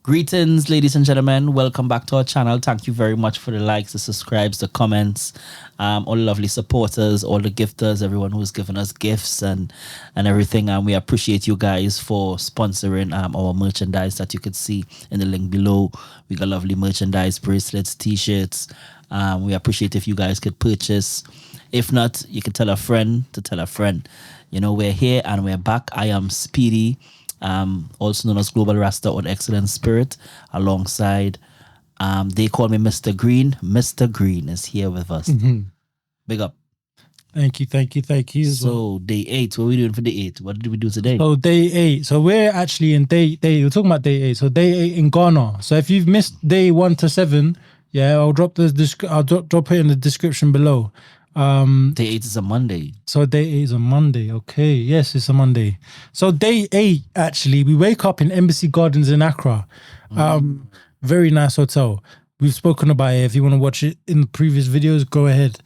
Greetings, ladies and gentlemen. Welcome back to our channel. Thank you very much for the likes, the subscribes, the comments, all the lovely supporters, all the gifters, everyone who's given us gifts and everything. And we appreciate you guys for sponsoring our merchandise that you could see in the link below. We got lovely merchandise, bracelets, t-shirts. We appreciate if you guys could purchase. If not, you can tell a friend to tell a friend. You know, we're here and we're back. I am Speedy. Also known as Global Rasta or Excellent Spirit, alongside they call me Mr. Green. Mr. Green is here with us. Big up. Thank you. So day 8, what are we doing for day 8? What did we do today? So day 8. So we're actually in day we're talking about day 8. So day 8 in Ghana. So if you've missed day 1 to 7, yeah, I'll drop drop it in the description below. Day 8 is a Monday. So day 8 is a Monday. Okay, yes, it's a Monday. So day 8, actually, we wake up in Embassy Gardens in Accra. Very nice hotel. We've spoken about it. If you want to watch it in the previous videos, go ahead.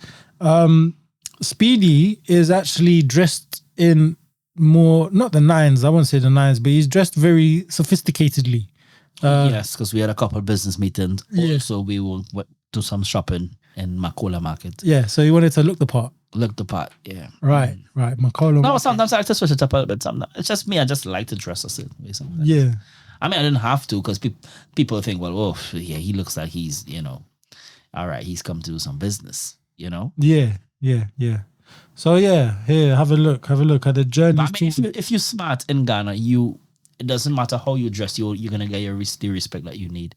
Speedy is actually dressed in more, not the 9s, I won't say the 9s, but he's dressed very sophisticatedly. Yes, because we had a couple of business meetings. Yeah. So we will do some shopping in Makola Market. Yeah, so he wanted to look the part. Look the part, yeah. Right. Makola No, Market. sometimes I like to switch it up a little bit. Sometimes it's just me. I just like to dress a certain way. Sometimes. Yeah. I mean, I didn't have to because people think, well, oh, yeah, he looks like he's, all right, he's come to do some business, Yeah. So yeah, here, have a look at the journey. But I mean, if you're smart in Ghana, it doesn't matter how you dress, you're gonna get the respect that you need,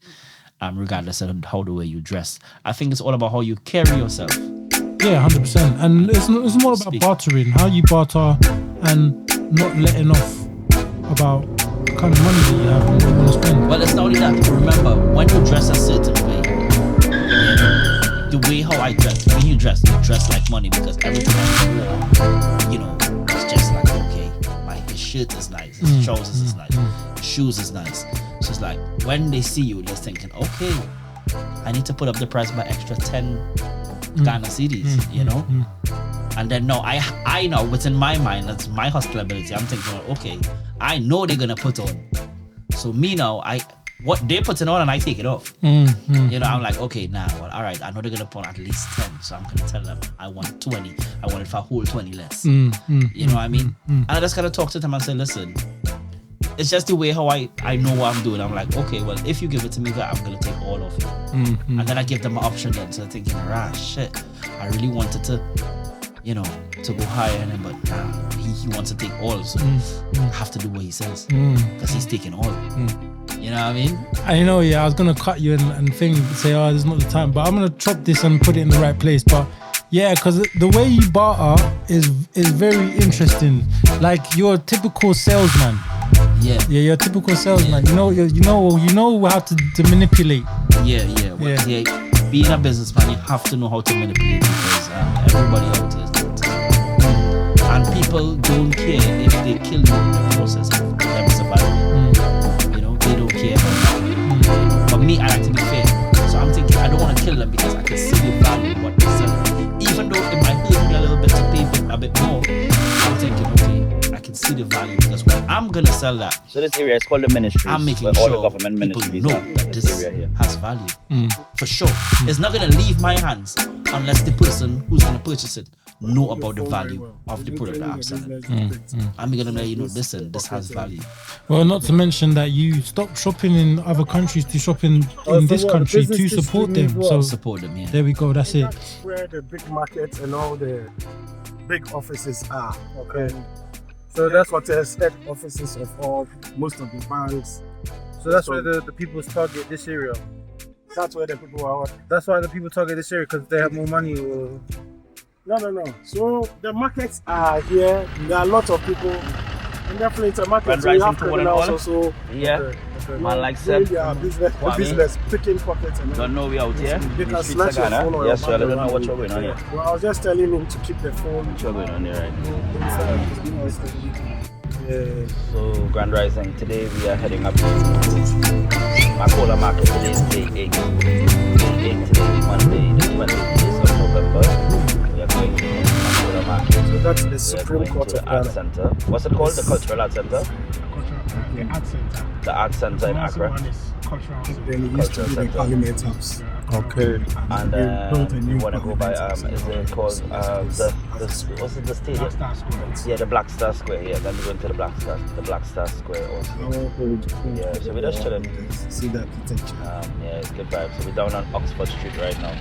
regardless of how the way you dress. I think it's all about how you carry yourself. Yeah, 100%. And it's more about bartering, how you barter and not letting off about the kind of money that you have and what you want to spend. Well, it's not only that. Remember, when you dress a certain way, the way how I dress, when you dress like money, because everything I wear, it's just like, okay, his shirt is nice, his trousers is nice, his shoes is nice. So it's like, when they see you, they're thinking, okay, I need to put up the price by extra 10 Ghana cedis, And then no, I know within my mind, that's my hustle ability. I'm thinking, okay, I know they're gonna put on. So me now, what they're putting on and I take it off. I'm like, okay, now, well, all right, I know they're gonna put on at least 10, so I'm gonna tell them I want 20. I want it for a whole 20 less. You know what I mean? And I just gotta talk to them and say, listen, it's just the way how I know what I'm doing. I'm like, okay, well, if you give it to me, I'm gonna take all of it. And then I give them an option then. So they're thinking, shit, I really wanted to, to go higher in him, but nah, he wants to take all, so I have to do what he says because he's taking all. You know what I mean? I was gonna cut you and say, oh, this is not the time, but I'm gonna chop this and put it in the right place. But yeah, because the way you barter is very interesting. Like you're a typical salesman. Yeah, you're a typical salesman. You know how to manipulate. Being a businessman, you have to know how to manipulate because everybody out there is doing it. And people don't care if they kill you in the process of them surviving. They don't care about that. For me, I like to be fair. So I'm thinking, I don't want to kill them because I can see the value of what they're selling. Even though it might hurt me a little bit to pay a bit more, I'm thinking, okay, I can see the value because when I'm going to sell that. So this area is called the ministry. I'm making sure all the government ministries know that this area here has value. For sure. It's not going to leave my hands unless the person who's going to purchase it know about the value of the product that I'm selling. I'm going to let listen, this has value. Well, not to mention that you stop shopping in other countries to shop in this country to support them. So support them, yeah. There we go, that's it. That's where the big markets and all the big offices are, okay? So that's what has head offices of most of the banks. So that's where the people target this area. That's where the people are. That's why the people target this area because they have more money. Or... No. So the markets are here. There are a lot of people. And definitely it's a market. So you have criminals also. Yeah. Okay. Man like said, business picking pockets and don't know we out here. They can snatch your phone or yes, well, I don't know what's going on here. Well, I was just telling him to keep the phone. What's going on here, right? Yeah. So, Grand Rising, today we are heading up to Makola Market. Today is day 8. Day 8 today, Monday, the 20th of November. We are going to Makola Market. So that's the Supreme Court of Art Ghana. Center. What's it called? The Cultural Art Center? The Art Center. The Art Center in Massive Accra. one is Cultural Center. Then it used to be the Cultural Parliament House. Okay. And they built a you new want to go by Parliament House. is it called what's it, the stadium? Star Square. Yeah, the Black Star Square. Yeah, then we're going to the Black Star Square also. Yeah, so we're just chilling. See the architecture. Yeah, it's good vibes. So we're down on Oxford Street right now.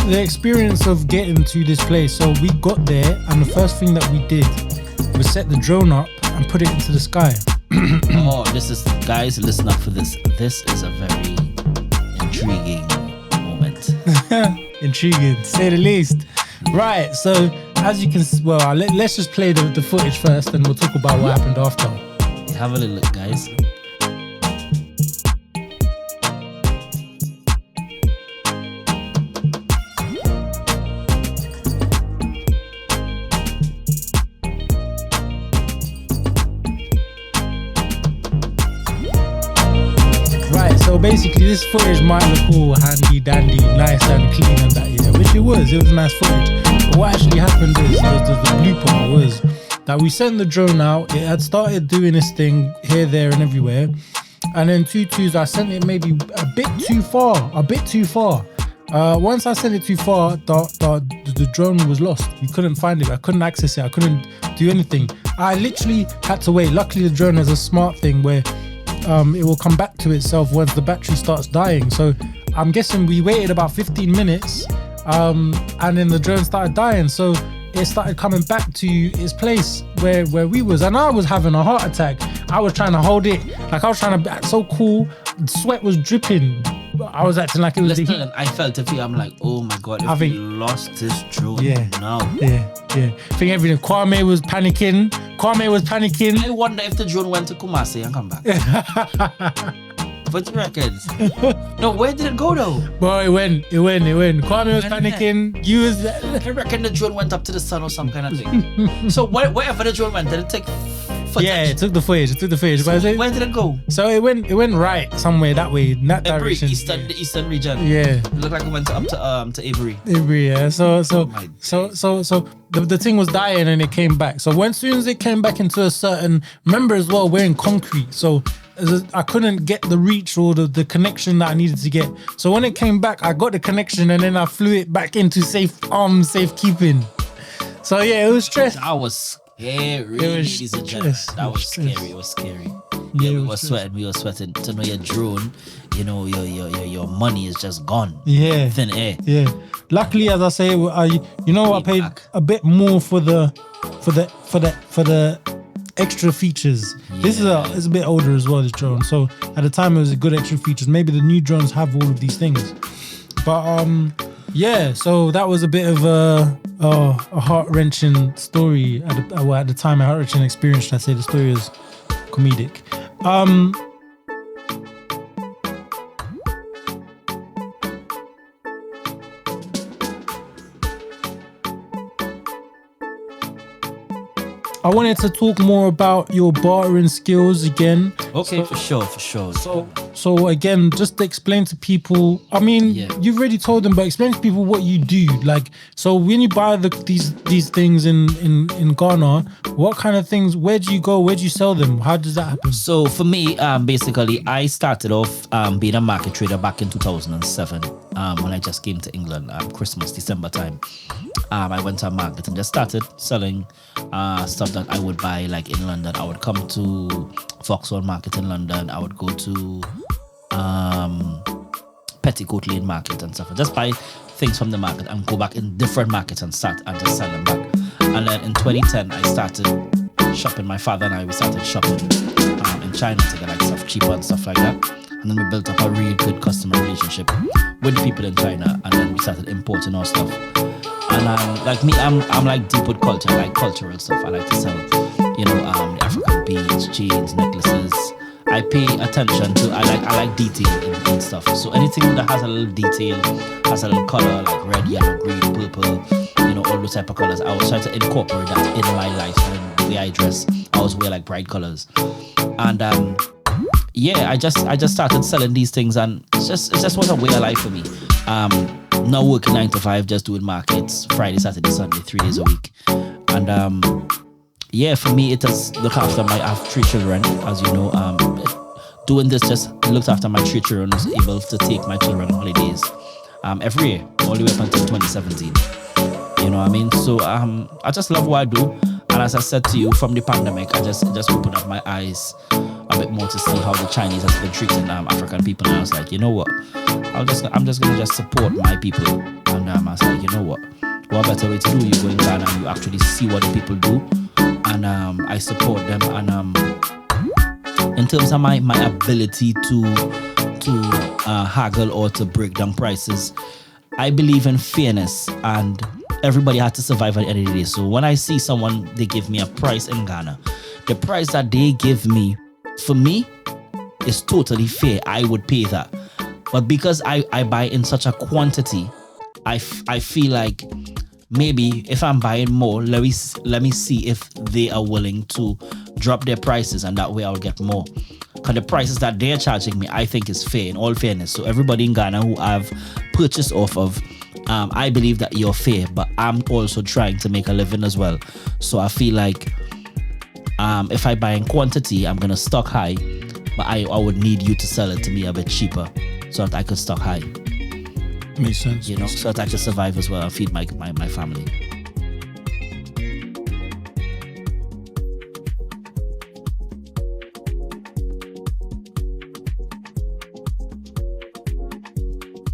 The experience of getting to this place. So we got there, and the first thing that we did was set the drone up and put it into the sky. Oh, this is, guys, listen up for this. This is a very intriguing moment. Intriguing, to say the least. Right, so as you can, let's just play the footage first, and we'll talk about what happened after. Have a little look, guys. So basically, this footage might look all handy dandy, nice and clean and that, yeah, which it was nice footage. But what actually happened is, the blooper was that we sent the drone out. It had started doing this thing here, there and everywhere. And then I sent it maybe a bit too far. Once I sent it too far, the drone was lost. We couldn't find it. I couldn't access it. I couldn't do anything. I literally had to wait. Luckily, the drone has a smart thing where it will come back to itself once the battery starts dying. So I'm guessing we waited about 15 minutes and then the drone started dying. So it started coming back to its place where we was, and I was having a heart attack. I was trying to hold it, like I was trying to act so cool. Sweat was dripping. I was acting like it was the heat. And I felt it. I'm like, oh my god, if we lost this drone now. Yeah. I think everything. Kwame was panicking. I wonder if the drone went to Kumasi and come back. What you reckon? No, where did it go though? Boy, it went. Kwame was panicking. You was. I reckon the drone went up to the sun or some kind of thing. So wherever the drone went, did it take footage. Yeah, it took the footage. But I say- Where did it go? so it went right somewhere that way, in that Every direction. the eastern region. Yeah. It looked like it went up to Avery. Yeah. So my the thing was dying and it came back. So as soon as it came back into a certain, remember as well, we're in concrete. So I couldn't get the reach or the connection that I needed to get. So when it came back, I got the connection and then I flew it back into safekeeping. So yeah, it was stressful. That was scary, ladies and gentlemen. That was scary. It was scary. Yeah, we were sweating. We were sweating. To know your drone, you know, your money is just gone. Yeah. Thin air. Yeah. Luckily, as I say, I paid back. a bit more for the extra features. This is it's a bit older as well, this drone. So at the time, it was a good extra features. Maybe the new drones have all of these things. But yeah. So that was a bit of a heart-wrenching story at the time. A heart-wrenching experience. Should I say the story is comedic. I wanted to talk more about your bartering skills again. Okay, for sure. So again, just to explain to people, I mean, you've already told them, but explain to people what you do. Like, so when you buy these things in Ghana, what kind of things, where do you go? Where do you sell them? How does that happen? So for me, basically, I started off being a market trader back in 2007 when I just came to England, Christmas, December time. I went to a market and just started selling stuff that I would buy like in London. I would come to Vauxhall Market in London. I would go to Petticoat Lane Market and stuff. Just buy things from the market and go back in different markets and start and just sell them back. And then in 2010, I started shopping. My father and I, we started shopping in China to get like stuff cheaper and stuff like that. And then we built up a really good customer relationship with people in China. And then we started importing our stuff. And like me, I'm like deep with culture, I like cultural stuff. I like to sell, the African beads, chains, necklaces. I pay attention to. I like detail in stuff. So anything that has a little detail, has a little color, like red, yellow, green, purple, all those type of colors. I always try to incorporate that in my life and the way I dress. I always wear like bright colors. And I just started selling these things, and it just was a way of life for me. Not working 9 to 5, just doing markets Friday, Saturday, Sunday, 3 days a week. And for me, it has look after I have 3 children, as you know. Doing this just looked after my 3 children. Was able to take my children on holidays every year, all the way up until 2017. You know what I mean? So I just love what I do. And as I said to you, from the pandemic, I just opened up my eyes a bit more to see how the Chinese has been treating African people. And I was like, you know what? I'm just gonna just support my people. And I was like, you know what better way to do? You go in Ghana and you actually see what the people do, and I support them. And in terms of my ability to haggle or to break down prices, I believe in fairness, and everybody has to survive at the end of the day. So when I see someone, they give me a price in Ghana, the price that they give me, for me, is totally fair. I would pay that. But because I buy in such a quantity, I feel like maybe if I'm buying more, let me see if they are willing to drop their prices, and that way I'll get more. Because the prices that they're charging me, I think is fair, in all fairness. So everybody in Ghana who I've purchased off of, I believe that you're fair, but I'm also trying to make a living as well. So I feel like if I buy in quantity, I'm gonna stock high, but I would need you to sell it to me a bit cheaper, so that I could stock high. Makes sense. So that I could survive as well and feed my family.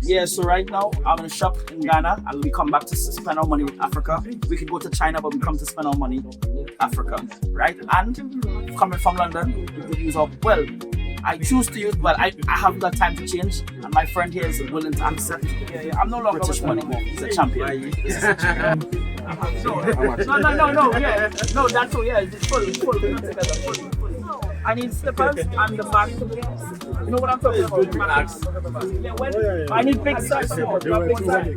Yeah, so right now I'm gonna shop in Ghana and we come back to spend our money with Africa. We could go to China, but we come to spend our money with Africa, right? And coming from London, we could use I choose to use, I haven't got time to change, and my friend here is willing to accept. Yeah, I'm no longer British money. He's a champion. No, yeah. No, that's all, yeah. It's full. We're not together, full. I need slippers and the bag. You know what I'm talking about? Yeah, I need big size. I need 40 size.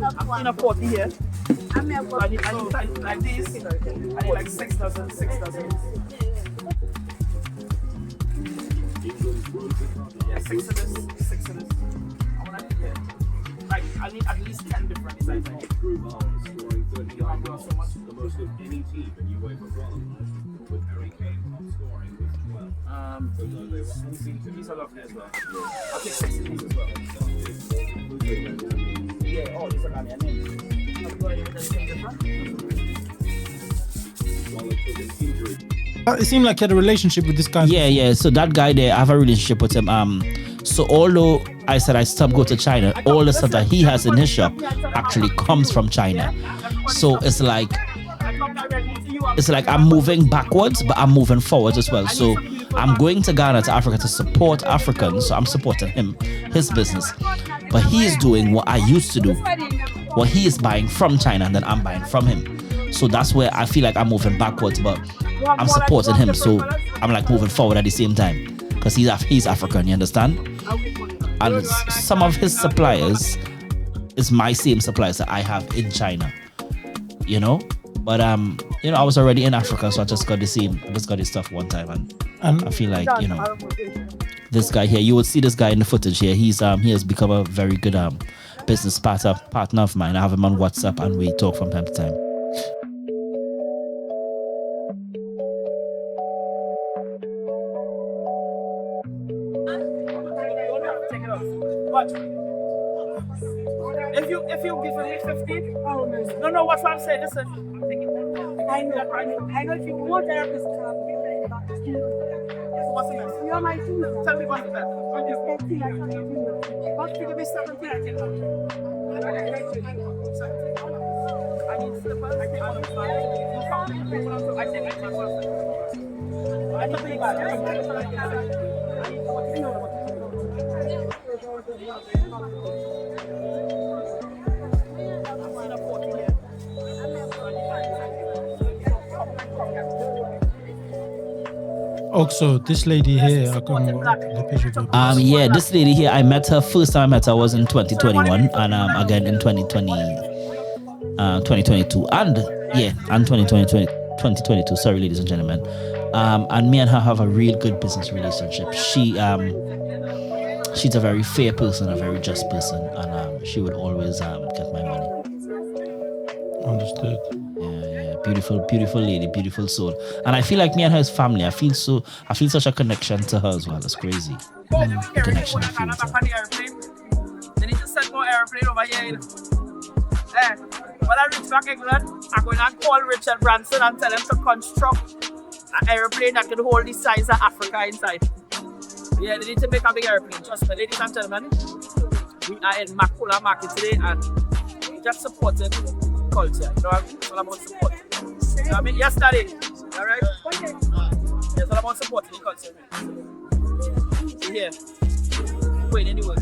I'm in a 40 here. I need like these. I need like 6 dozen, 6 dozen. Yeah, 6 of this, 6 of this. Like, I need at least 10 different designs. The most of any team in UEFA qualifiers, with Harry Kane top scoring with 12. These are lovely as well. I'll take 6 of these as well. Yeah, oh, these are Ghanaian names. Have you got anything different? It seemed like you had a relationship with this guy. Yeah. So that guy there, I have a relationship with him. So although I said I stopped go to China, all the stuff that he has in his shop actually comes from China. So it's like I'm moving backwards, but I'm moving forwards as well. So I'm going to Ghana, to Africa, to support Africans. So I'm supporting him, his business. But he is doing what I used to do. What he is buying from China, and then I'm buying from him. So that's where I feel like I'm moving backwards, but I'm supporting him. So I'm like moving forward at the same time. Because he's African, you understand? And some of his suppliers is my same suppliers that I have in China. You know? But I was already in Africa, so I just got the stuff one time, and I feel like, this guy here, you will see this guy in the footage here. He has become a very good business partner of mine. I have him on WhatsApp and we talk from time to time. If you give me 50, no, what's what I'm saying? Listen. I know if you want therapist, What's the best? you're my team. Tell me what's the best. What give me 17? I need slippers. I think I'm fine. I think Also, this lady here, I can't remember the picture of her. This lady here, I met her first time I met her was in 2021, and again in 2022, and 2022. Sorry, ladies and gentlemen. And me and her have a real good business relationship. She's a very fair person, a very just person, and she would always get my money. Understood. Yeah, beautiful lady, beautiful soul. And I feel like me and her is family. I feel such a connection to her as well. It's crazy. The connection I feel with her. They need to send more airplane over here. When I reach back England, I'm going to call Richard Branson and tell him to construct an airplane that can hold the size of Africa inside. Yeah, they need to make a big airplane. Trust me, ladies and gentlemen. We are in Makola Market today and we just supporting culture. You know what I mean? It's all about support. You know what I mean? Yes, Daddy. Alright? Yeah, it's all about supporting the culture. Yeah. Wait, anyway.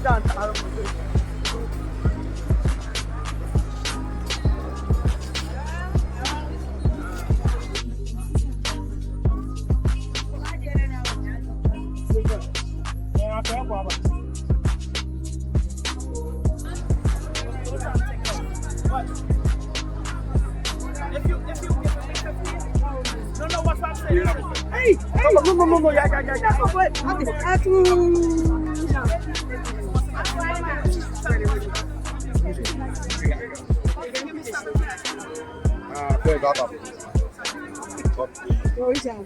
No, yeah.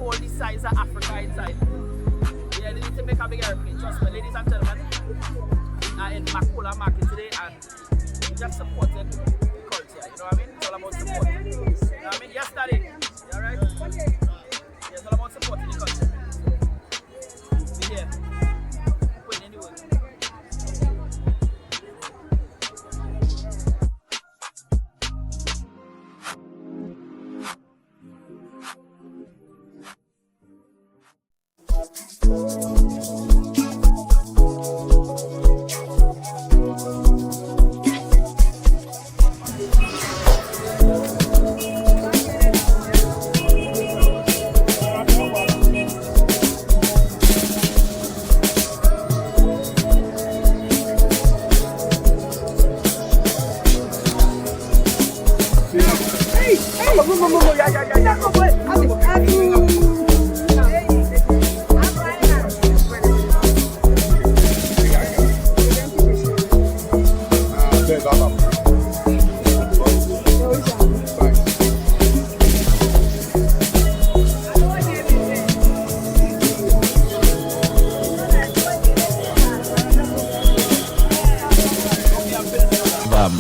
hold the size of Africa inside. Yeah, they need to make a big airplane. Trust me, ladies and gentlemen. In Makola Market today, and we just supported the culture. You know what I mean? It's all about support. You know what I mean? Yes, Daddy. You alright? Yeah, it's all about supporting the culture. Be here. Putting in the work.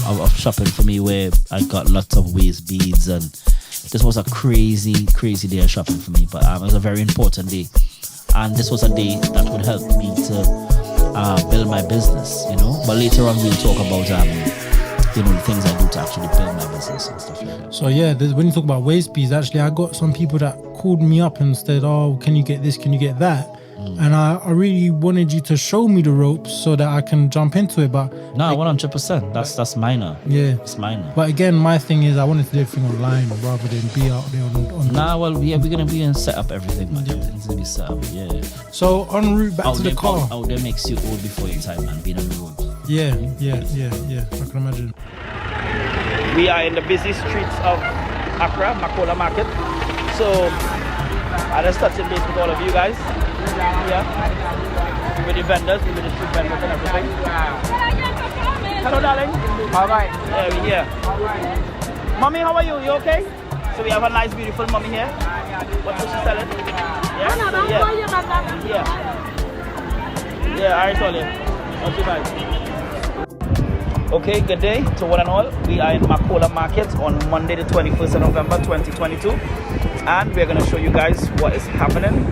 Of shopping for me, where I got lots of waist beads, and this was a crazy day of shopping for me. But it was a very important day, and this was a day that would help me to build my business, you know. But later on we'll talk about you know, the things I do to actually build my business and stuff like that. So yeah, when you talk about waist beads, actually I got some people that called me up and said, oh, can you get this, can you get that? And I really wanted you to show me the ropes so that I can jump into it. But no, 100%. That's minor. Yeah, it's minor. But again, my thing is I wanted to do everything online rather than be out there on nah, well, yeah, we're gonna be and set up everything, man. Everything's gonna be set up. Yeah. So en route back to the car. Out there makes you old before your time, man. Being on the road. Yeah. I can imagine. We are in the busy streets of Accra, Makola Market. So I just touching base with all of you guys. Yeah. With the vendors, with the street vendors and everything. Hello, darling. All right. Yeah, we're here. Mommy, how are you? You okay? So we have a nice, beautiful mommy here. What is she selling? Yeah. Yeah, I told you. Not too bad. Okay, good day to one and all. We are in Makola Market on Monday the 21st of November 2022, and we're going to show you guys what is happening.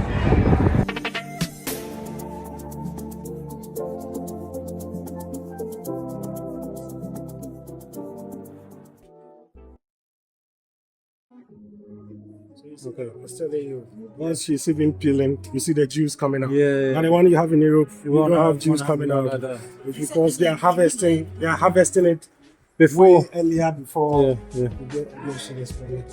Okay, I was telling you, once she's even peeling, you see the juice coming out. Yeah. And the one you have in Europe, you don't have juice coming out. Like that. Because they are harvesting it Before. way earlier before Yeah. you get shit ready.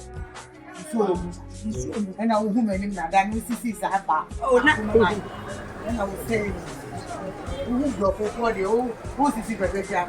And I will woman in that. Then we see Sahaba. Oh, not and I will say, who go for the who's the secret job?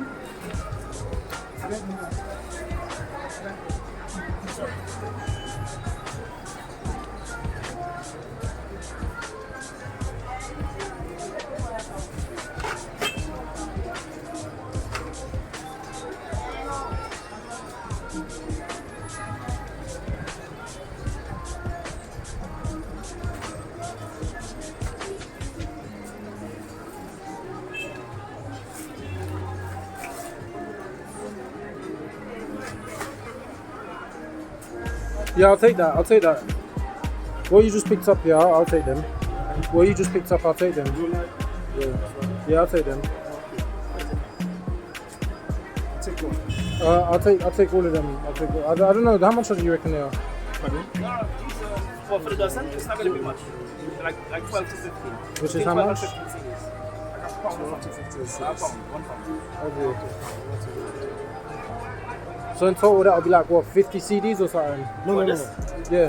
Yeah, I'll take that. What you just picked up, yeah, I'll take them. What you just picked up, I'll take them. Yeah, I'll take them. Take one. I'll take all of them. I don't know. How much do you reckon they are? For the dozen, it's not going to be much. Like 12 to 15. Which is how much? 15 CDs. Like a pound to 15 CDs. A pound, 1 pound. Okay. So in total, that'll be like what, 50 CDs or something? No. Yeah.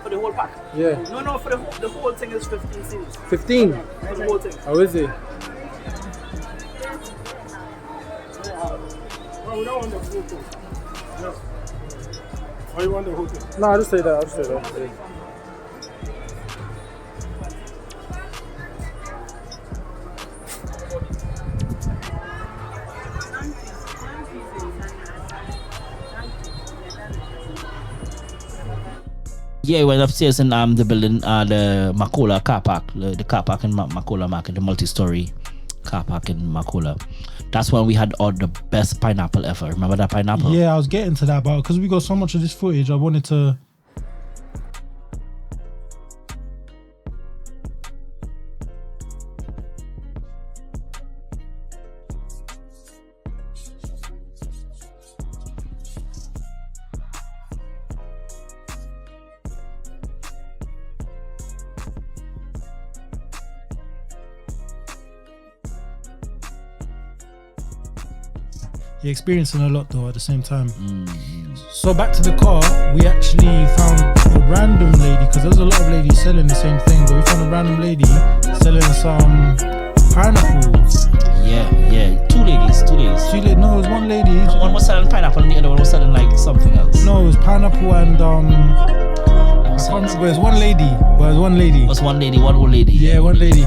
For the whole pack? Yeah. No, for the whole thing is 15 CDs. 15? For the whole thing. Oh, is it? Oh, we don't want the whole thing. No. Oh, you want the whole thing? No, I'll just say that. Yeah. Yeah, we went upstairs in the building, the Makola car park, the car park in Makola Market, the multi-story car park in Makola. That's when we had all the best pineapple ever. Remember that pineapple? Yeah, I was getting to that, but because we got so much of this footage, I wanted to. You're experiencing a lot though at the same time. So back to the car, we actually found a random lady, because there's a lot of ladies selling the same thing, but we found a random lady selling some pineapples. Yeah. Two ladies. No, it was one lady. One was selling pineapple and the other one was selling like something else. No, it was pineapple and I can't remember. It was one lady. It was one lady, one old lady. Yeah, one lady.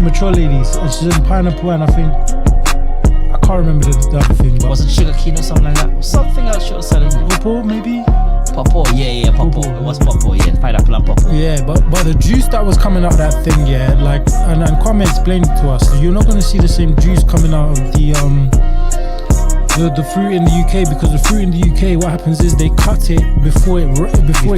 Mature ladies. And she's in pineapple and I think I can't remember the other thing. But was it sugar cane or something like that? Something else she was selling. Pawpaw maybe? Pawpaw, yeah, pawpaw. It was pawpaw, yeah, pineapple and pawpaw. Yeah, but the juice that was coming out of that thing, yeah, like, and Kwame explained it to us. You're not going to see the same juice coming out of the fruit in the UK, because the fruit in the UK, what happens is they cut it before it grows. Before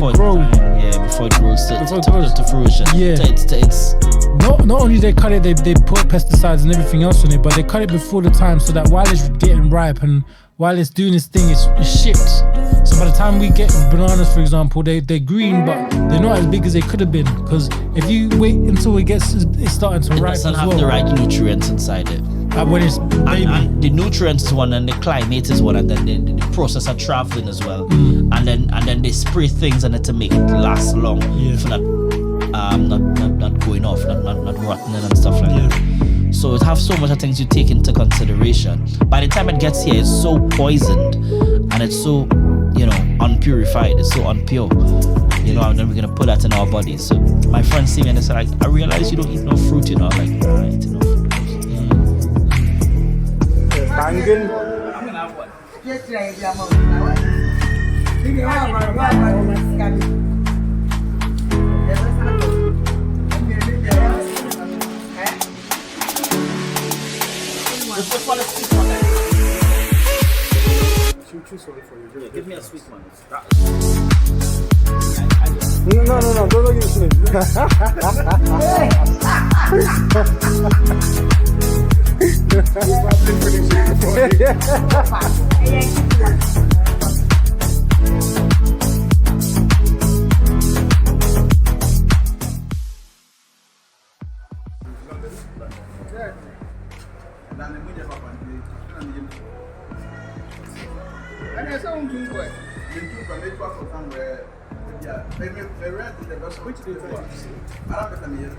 it grows to fruition. Yeah. It's not only they cut it, they put pesticides and everything else on it, but they cut it before the time so that while it's getting ripe and while it's doing its thing, it's shipped. So by the time we get bananas, for example, they're green, but they're not as big as they could have been. Because if you wait until it's starting to ripe as well. It doesn't have the right nutrients inside it. When it's baby. And the nutrients is one, and the climate is one, and then the process of traveling as well. And then they spray things on it to make it last long, for not going off, not rotting and stuff like that. So it have so much of things you take into consideration. By the time it gets here, it's so poisoned and it's so, unpurified. It's so unpure. And then we're gonna put that in our bodies. So my friends see me and they say, like, I realize you don't eat no fruit, I'm like, I eat no fruit. Banging. Give me a sweet one. No, don't get sweet.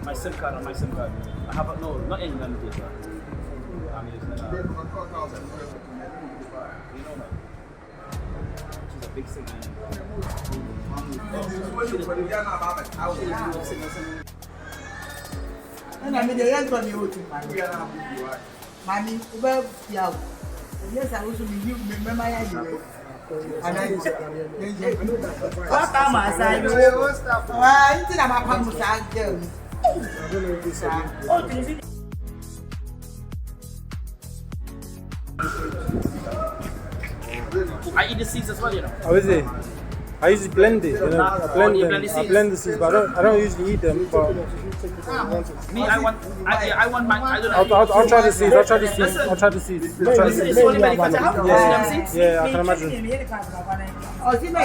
My SIM card. I have not England data. I'm using she's a big signal. And I mean, the young one you Mommy, well, yeah. Yes, I also remember my idea. And I what time I say, I think I'm a girl. I eat the seeds as well, How is it? I usually blend it. I blend the seeds, but I don't usually eat them. But me, I want mine. I don't know. I'll try the seeds. I'll try the seeds. Yeah, I can imagine. Oh, see my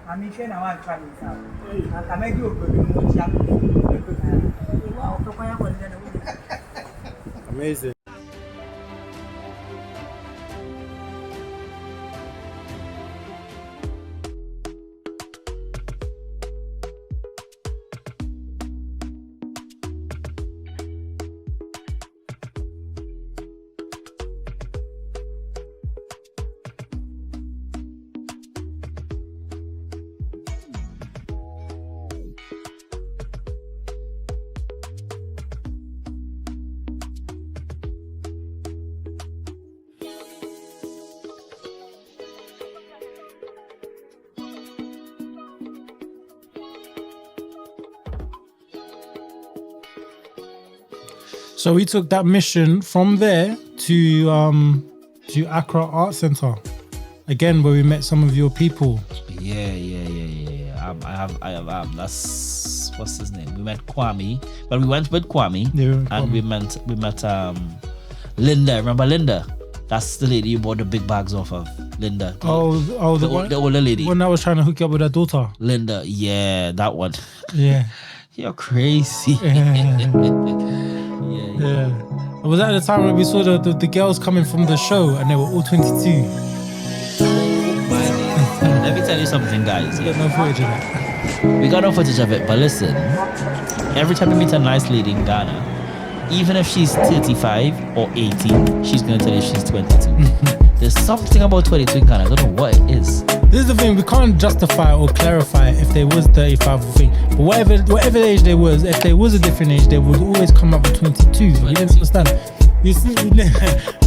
I'm sure now I'm trying this out. I can make you a good Amazing. So we took that mission from there to Accra Art Center, again where we met some of your people. Yeah. I have. That's what's his name. We met Kwame, but we went with Kwame, and we met Linda. Remember Linda? That's the lady you bought the big bags off of. Linda. The older lady. One that was trying to hook you up with her daughter. Linda. Yeah, that one. Yeah. You're crazy. Yeah. Was that the time when we saw the girls coming from the show and they were all 22? Let me tell you something, guys. We got no footage of that. We got no footage of it, but listen. Every time you meet a nice lady in Ghana, even if she's 35 or 18, she's going to tell you she's 22. There's something about 22 in Ghana. I don't know what it is. This is the thing, we can't justify or clarify if they was 35 or thing. But whatever age they was, if there was a different age, they would always come up with 22. You understand? You see,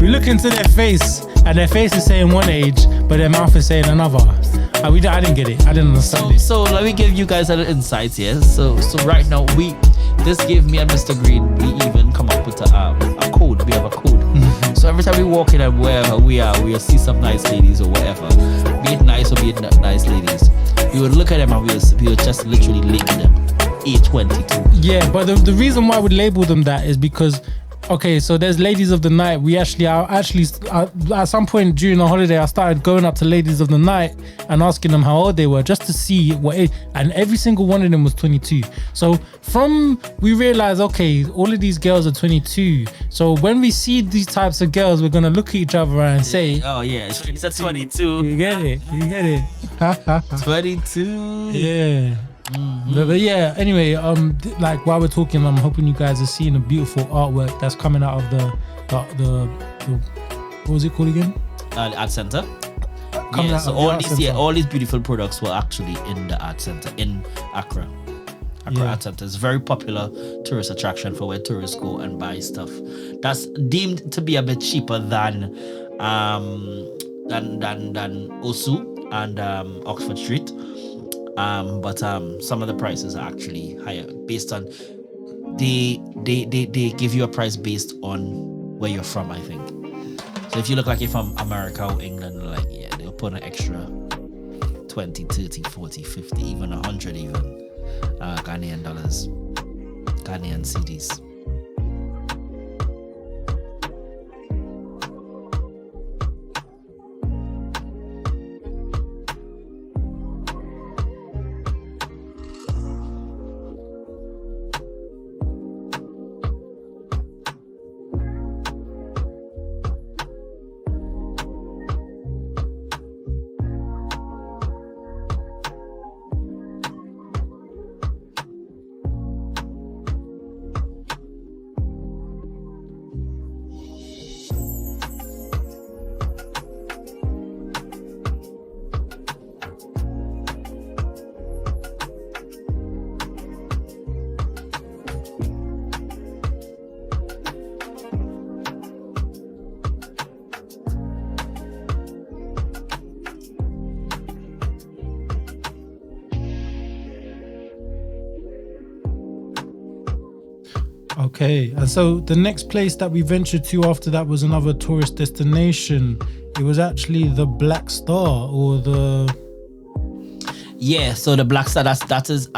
we look into their face, and their face is saying one age, but their mouth is saying another. I didn't get it. I didn't understand it. So let me give you guys a little insights here. So right now, this gave me and Mr. Green, we even come up with a code. We have a code. So every time we walk in and wherever we are, we'll see some nice ladies or whatever, be it nice or be it not nice ladies. We would look at them and we would just literally label them A22. Yeah, but the reason why we label them that is because, okay, so there's ladies of the night. At some point during the holiday, I started going up to ladies of the night and asking them how old they were, just to see what age, and every single one of them was 22. So we realized, okay, all of these girls are 22. So when we see these types of girls, we're gonna look at each other and say, oh yeah, it's a 22. You get it. 22. Yeah. But yeah, anyway, like while we're talking, I'm hoping you guys are seeing the beautiful artwork that's coming out of the what was it called again? The art center. Coming out so of the art center. all these beautiful products were actually in the art center in Accra. Art Center is a very popular tourist attraction for where tourists go and buy stuff. That's deemed to be a bit cheaper than Osu and Oxford Street. But some of the prices are actually higher based on they give you a price based on where you're from, I think. So if you look like you're from America or England, like they'll put an extra 20, 30, 40, 50, even 100 even Ghanaian dollars, Ghanaian cedis. Okay, and so the next place that we ventured to after that was another tourist destination. It was actually the Black Star, or the... Yeah, so the Black Star, that is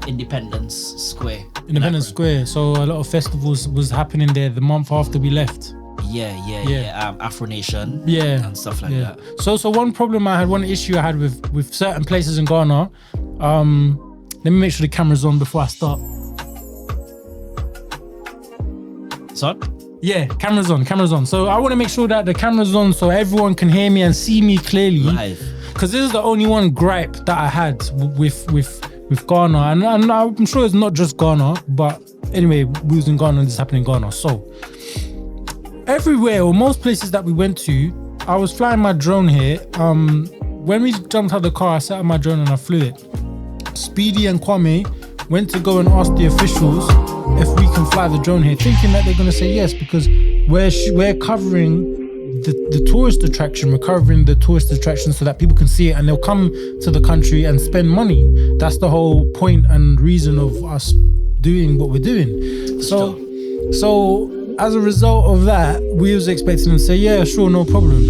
Independence Square. Independence Square. So a lot of festivals was happening there the month after we left. Yeah. Afro Nation. Yeah. And stuff like that. So one issue I had with certain places in Ghana. Let me make sure the camera's on before I start. Son? Yeah, camera's on. So I want to make sure that the camera's on so everyone can hear me and see me clearly. Live. Because this is the only one gripe that I had with Ghana. And I'm sure it's not just Ghana, but anyway, we was in Ghana and this happened in Ghana. So everywhere, or most places that we went to, I was flying my drone here. When we jumped out of the car, I set up my drone and I flew it. Speedy and Kwame went to go and ask the officials if we can fly the drone here, thinking that they're going to say yes, because we're covering the tourist attraction. We're covering the tourist attraction so that people can see it and they'll come to the country and spend money. That's the whole point and reason of us doing what we're doing. So So as a result of that, we was expecting them to say, yeah, sure, no problem.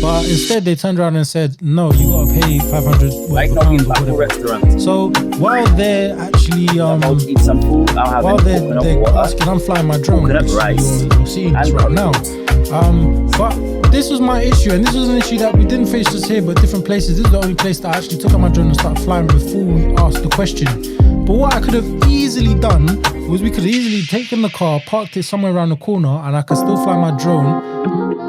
But instead they turned around and said, no, you gotta pay 500 Like whatever now in pounds or Baku whatever. restaurant. So while they're actually I'll eat some food. I'm having while they're coconut water. asking, I'm flying my drone. Coconut which rice you're seeing this and right now. curry. But this was my issue, and this was an issue that we didn't face just here, but different places. This is the only place that I actually took out my drone and started flying before we asked the question. But what I could have easily done was we could have easily taken the car, parked it somewhere around the corner, and I could still fly my drone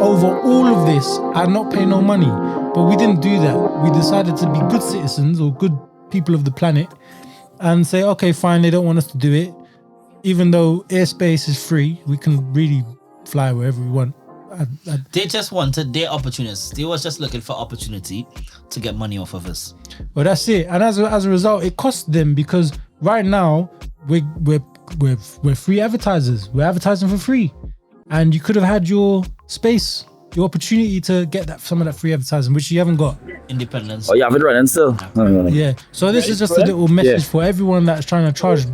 over all of this and not pay no money. But we didn't do that. We decided to be good citizens or good people of the planet and say, okay, fine, they don't want us to do it. Even though airspace is free, we can really fly wherever we want. They just wanted their opportunities. They was just looking for opportunity to get money off of us. Well, that's it. And as a result, it costs them because right now we're free advertisers. We're advertising for free, and you could have had your space, your opportunity to get some of that free advertising, which you haven't got. Independence. Oh, you have it running still? Yeah. So this is just a little message for everyone that's trying to charge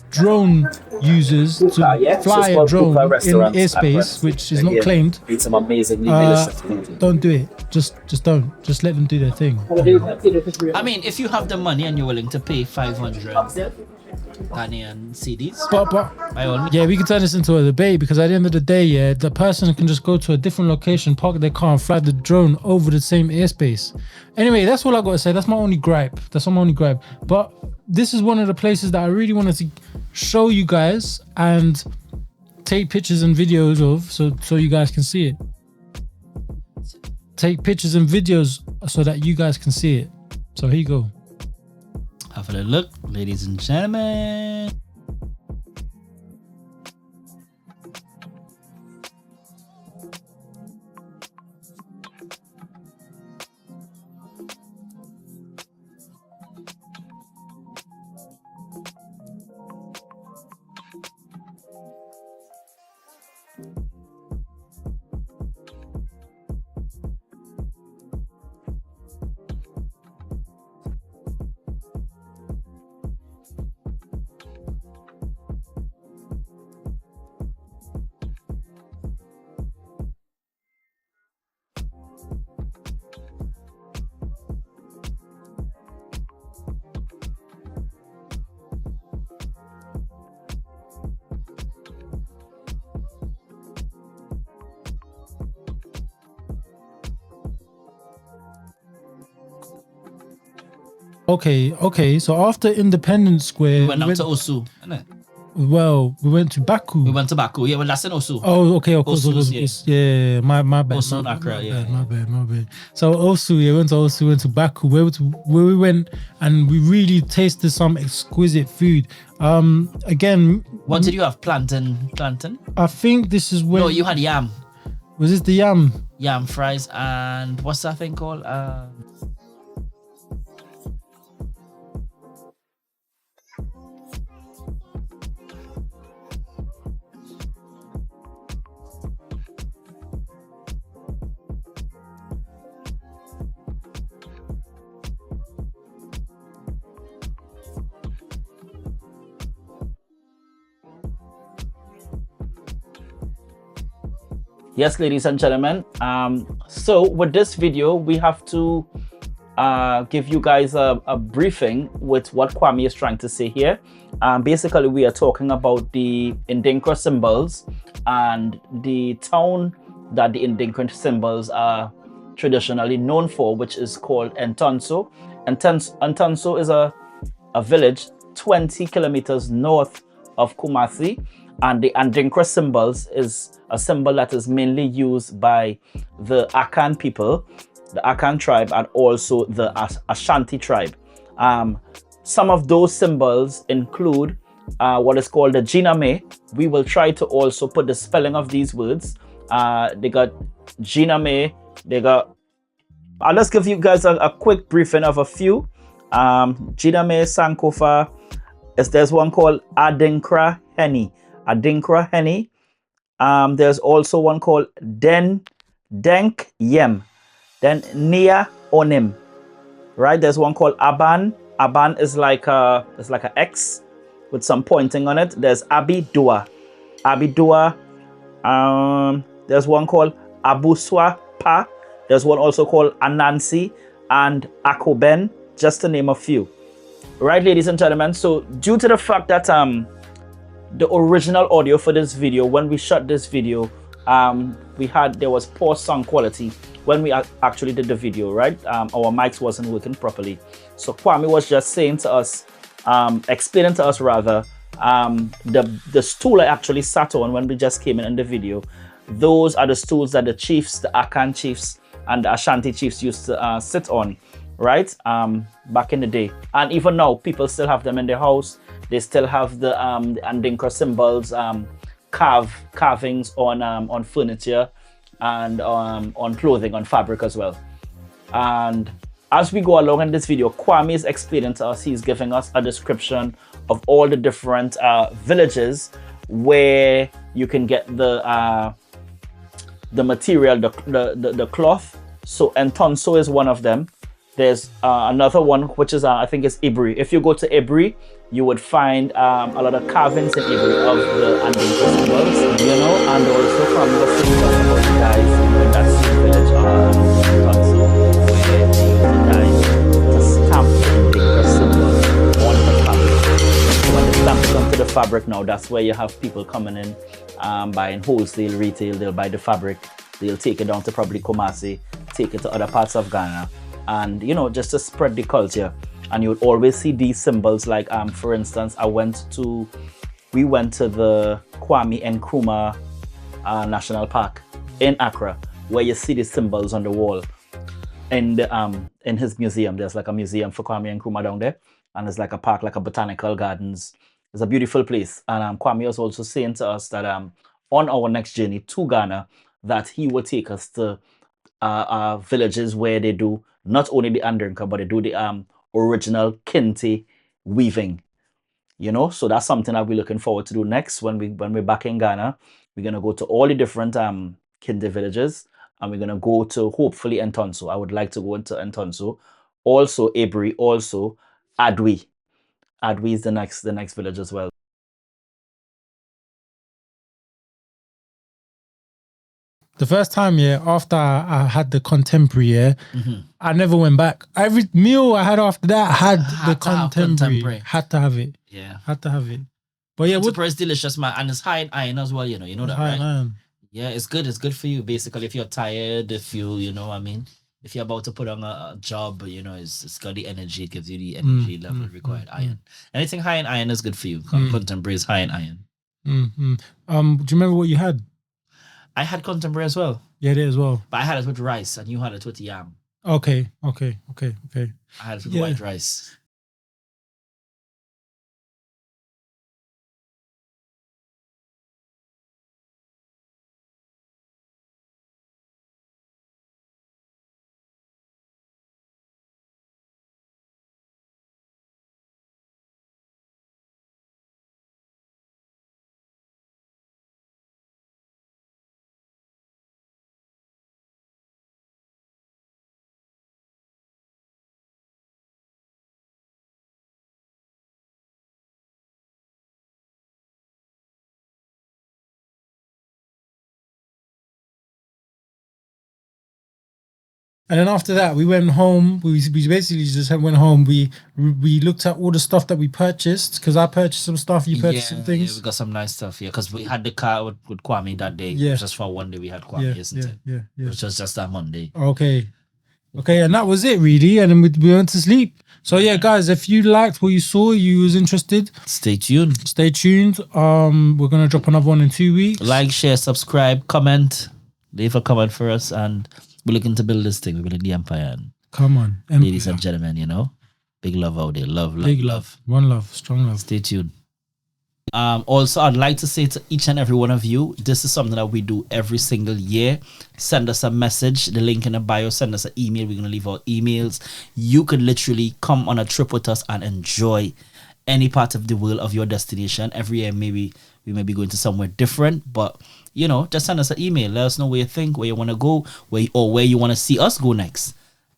drone users to fly a drone in airspace, which is not claimed. Eat some amazingly delicious food. Don't do it. Just don't. Just let them do their thing. I mean, if you have the money and you're willing to pay 500 Ghanaian CDs, But by all means. yeah, we can turn this into a debate because at the end of the day, yeah, the person can just go to a different location, park their car, and fly the drone over the same airspace. Anyway, that's all I got to say. That's my only gripe. But this is one of the places that I really wanted to show you guys and take pictures and videos of, so you guys can see it. Take pictures and videos so that you guys can see it. So here you go. Have a little look, ladies and gentlemen. Okay. So after Independence Square, We went out to Osu, innit? well, we went to Baku. We went to Baku. Yeah, well, that's in Osu. Oh, okay, of course. Osu, Yeah, my bad. Osu and Accra, yeah. My bad. So Osu, we went to Baku, where we went and we really tasted some exquisite food. Again, What did you have? Plantain? I think this is when. No, you had yam. Was this the yam? Yam fries and what's that thing called? Yes, ladies and gentlemen. So with this video, we have to give you guys a briefing with what Kwame is trying to say here. Basically, we are talking about the Adinkra symbols and the town that the Adinkra symbols are traditionally known for, which is called Ntonso. Ntonso is a village 20 kilometers north of Kumasi, and the Adinkra symbols is a symbol that is mainly used by the Akan people, the Akan tribe, and also the Ashanti tribe. Some of those symbols include what is called the Jiname. We will try to also put the spelling of these words. They got Jiname, they got... I'll just give you guys a quick briefing of a few. Jiname, Sankofa, there's one called Adinkra Henny. There's also one called Denk Yem. Then Nia Onim. Right? There's one called Aban. Aban is like a X with some pointing on it. There's Abi Dua. Abidua. There's one called Abuswa Pa. There's one also called Anansi and Akoben, just to name a few. Right, ladies and gentlemen, so due to the fact that the original audio for this video, when we shot this video, there was poor sound quality when we actually did the video, right? Our mics wasn't working properly. So Kwame was just saying to us, explaining to us rather, the stool I actually sat on when we just came in the video, those are the stools that the chiefs, the Akan chiefs and the Ashanti chiefs used to sit on, right? Back in the day. And even now, people still have them in their house. They still have the Adinkra symbols, carvings on furniture and on clothing, on fabric as well. And as we go along in this video, Kwame is explaining to us, he's giving us a description of all the different villages where you can get the material, the cloth. So Entonso is one of them. There's another one which is I think is Ibri. If you go to Ibri, you would find a lot of carvings in Ibri of the Adinkra symbols, you know, and also from the things about the guys in that same village Entonso, where they use the dyes to stamp the Adinkra symbol on the fabric. When they stamp it onto the fabric now, that's where you have people coming in, buying wholesale, retail. They'll buy the fabric, they'll take it down to probably Kumasi, take it to other parts of Ghana, and you know, just to spread the culture. And you would always see these symbols, like for instance, we went to the Kwame Nkrumah National Park in Accra, where you see the symbols on the wall in his museum. There's like a museum for Kwame Nkrumah down there, and there's like a park, like a botanical gardens. It's a beautiful place. And Kwame was also saying to us that on our next journey to Ghana, that he will take us to villages where they do not only the Adinkra, but they do the original Kente weaving, you know. So that's something that we're looking forward to do next when we're back in Ghana. We're gonna go to all the different Kente villages, and we're gonna go to hopefully Entonso. I would like to go into Entonso, also Ibri, also Adwi. Adwi is the next village as well. The first time, after I had the contemporary, I never went back. Every meal I had after that had the contemporary. Had to have it. Yeah. Had to have it. But yeah, contemporary is delicious, man, and it's high in iron as well. You know that, right? Iron. Yeah, it's good. It's good for you, basically. If you're tired, if you're about to put on a job, you know, it's got the energy. It gives you the energy level required. Iron. Anything high in iron is good for you. Contemporary is high in iron. Do you remember what you had? I had contemporary as well. Yeah, it as well. But I had it with rice, and you had it with yam. Okay. I had it with white rice. And then after that, we went home. We basically just went home. We looked at all the stuff that we purchased, because I purchased some stuff. You purchased some things. Yeah, we got some nice stuff. Yeah, because we had the car with Kwame that day. Yeah, just for one day we had Kwame, isn't it? Yeah. Which was just that Monday. Okay, and that was it really. And then we went to sleep. So yeah, guys, if you liked what you saw, you was interested, stay tuned. We're gonna drop another one in 2 weeks. Like, share, subscribe, comment, leave a comment for us, and we're looking to build this thing. We're building the empire. And come on, empire. Ladies and gentlemen, you know, big love out there. Love. Big love. One love. Strong love. Stay tuned. Also, I'd like to say to each and every one of you, this is something that we do every single year. Send us a message. The link in the bio. Send us an email. We're going to leave our emails. You could literally come on a trip with us and enjoy any part of the world of your destination. Every year, maybe we may be going to somewhere different, but you know, just send us an email. Let us know where you think, where you want to go, where you want to see us go next.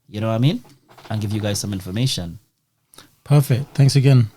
You know what I mean? And give you guys some information. Perfect. Thanks again.